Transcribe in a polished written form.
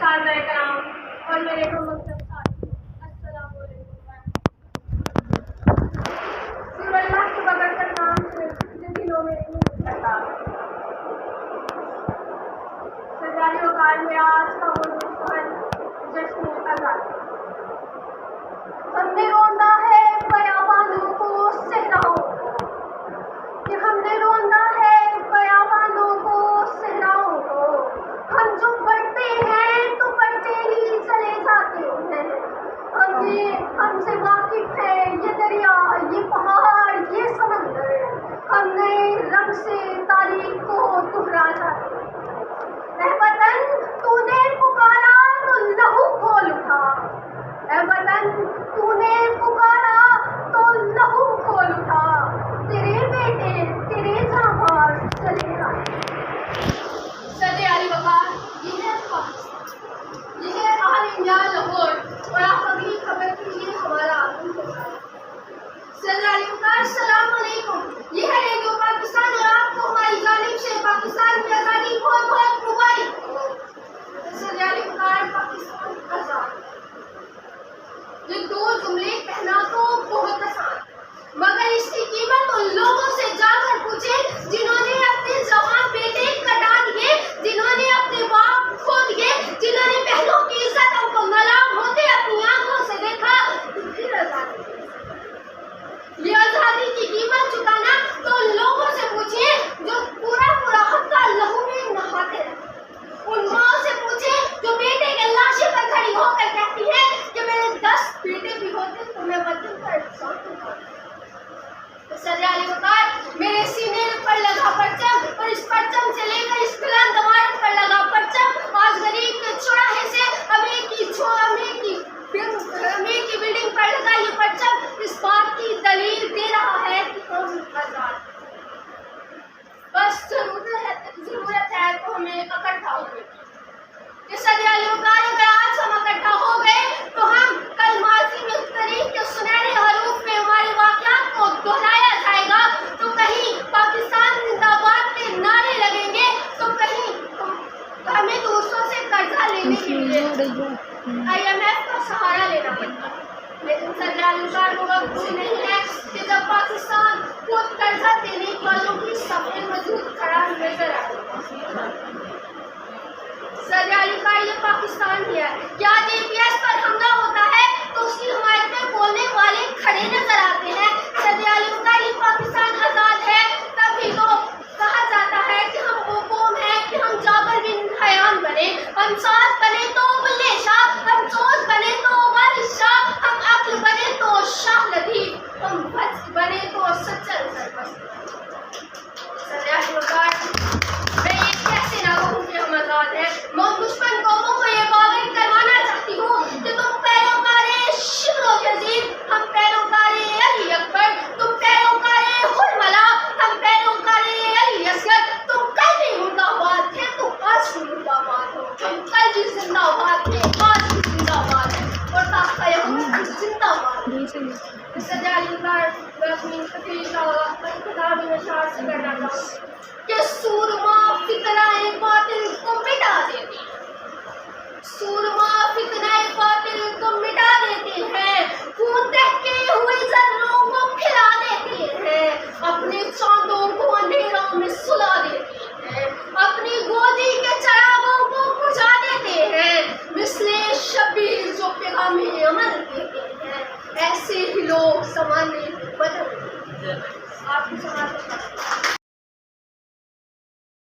साज़ाए कराम और मेरे हम मकसद साथी, अस्सलाम वालेकुम। सिर्फ अल्लाह के बगैर का नाम से दिलों में नहीं करता। सजाने वकार में आज का वो जश्न आज़ादी। हमने रोंदा है बयाबानों को, सहराओं को, कि हमने रोंदा है बयाबानों को, सहराओं को। हम जो बढ़ते हैं तो बढ़ते ही चले जाते हैं। हमसे वाकिफ है ये दरिया, ये पहाड़, ये समंदर। हम नए रंग से तारीख को दोहरा जाते हैं। ऐ वतन तूने पुकारा तो लहू खोल उठा, ऐ वतन तूने पुकारा तो लहू खोल उठा। तेरे बेटे तेरे जांबाज चले आए। सदे अली वकार, ये है पाकिस्तान, ये है आल इंडिया लाहौर। और आप अभी खबर कीजिए हमारा आलम क्या है। सदे अली वकार, सलाम अलैकुम। ये है रेडियो पाकिस्तान और आपको हमारी जानिब से पाकिस्तान की आज़ादी बहुत बहुत मुबारक। सदे अली वकार, पाकिस्तान आज़ाद। ये दो जुमले कहना तो बहुत आसान, मगर इसकी कीमत उन लोगों से जाकर पूछे जिन्होंने अपने जवान बेटे कटा दिए, जिन्होंने अपने बाप खो दिए, जिन्होंने बहनों की इज्जतों को मलाम होते अपनी आंखों से देखा। फिर आजादी, ये आजादी की कीमत चुकाना तो उन लोगों से पूछिए जो पूरा पूरा हफ्ता लहू में नहाते रहे। उन माओ से पूछे जो बेटे के लाशे पर खड़ी होकर कहती है कि मेरे 10 बेटे भी होते तो मैं वतन पर एहसान उठाता। सदे अली वकार, मेरे सीने पर लगा परचम और इस परचम से लेकर इस बुलंद इमारत पर लगा परचम आज गरीब के चौराहे से अमीर की बिल्डिंग पर लगा ये परचम इस बात की दलील दे रहा है कि हम आजाद। बस जरूरत है तो हमें इकट्ठा होने की। सदे अली वकार, अगर आज हम इकट्ठा हो गए तो हम कल माजी में तारीख के सुनहरे हरूफ में हमारे वाक़यात को दोहराया जाएगा। तो कहीं पाकिस्तान जिंदाबाद के नारे लगेंगे, तो कहीं हमें दूसरों से कर्जा लेने के लिए IMF का सहारा लेना पड़ता। लेकिन सदे अली वकार को अब कोई नहीं है कि जब पाकिस्तान खुद कर्जा देने वालों की सफ़े मौजूद खड़ा नजर आए। सदे अली वकार, ये पाकिस्तान ही है। क्या JPS पर हमला होता है तो उसकी हमायत में बोलने वाले खड़े नजर आते हैं। सदे अली वकार, ये पाकिस्तान आजाद है तभी तो कहा जाता है कि हम वो कौम है कि हम जाबर बिन हयान बने, हम साथ बने तो बुल्ले शाह, हम सोच बने तो वारिस शाह, हम अक्ल बने तो शाह लतीफ, हम वक्त बने तो सच्चर सरबस्त। सदे अली वकार, मैं ये कैसे ना कहूँ कि हम आजाद हैं। मैं दुश्मन कौमों को ये बावर करवाना चाहती हूँ कि तुम पैरोकारे शिब्र यजीद, हम पैरोकारे अली अकबर, तुम पैरोकारे हुरमला, हम पैरोकारे अली असगर। तुम कल भी मुर्दाबाद थे, तुम आज भी मुर्दाबाद हो, तुम कल भी जिंदाबाद थे, आज भी जिंदाबाद है और ताक़त जिंदाबाद। सदे अली वकार, मैं अपनी किताब में शार से करना चाहूँ कि सूरमा फितनाए बातिल को मिटा देती है, सूरमा फितनाए बातिल को मिटा देते हैं, खून दहके हुए जर्रों को खिला देते हैं, अपने चांदों को अंधेरों में सुला देते हैं, अपनी गोदी के चरागों को बुझा देते हैं, मिसले शबीर जो पैगामे अमल देते हैं। ऐसे ही लोग समाने बदल आपकी समाज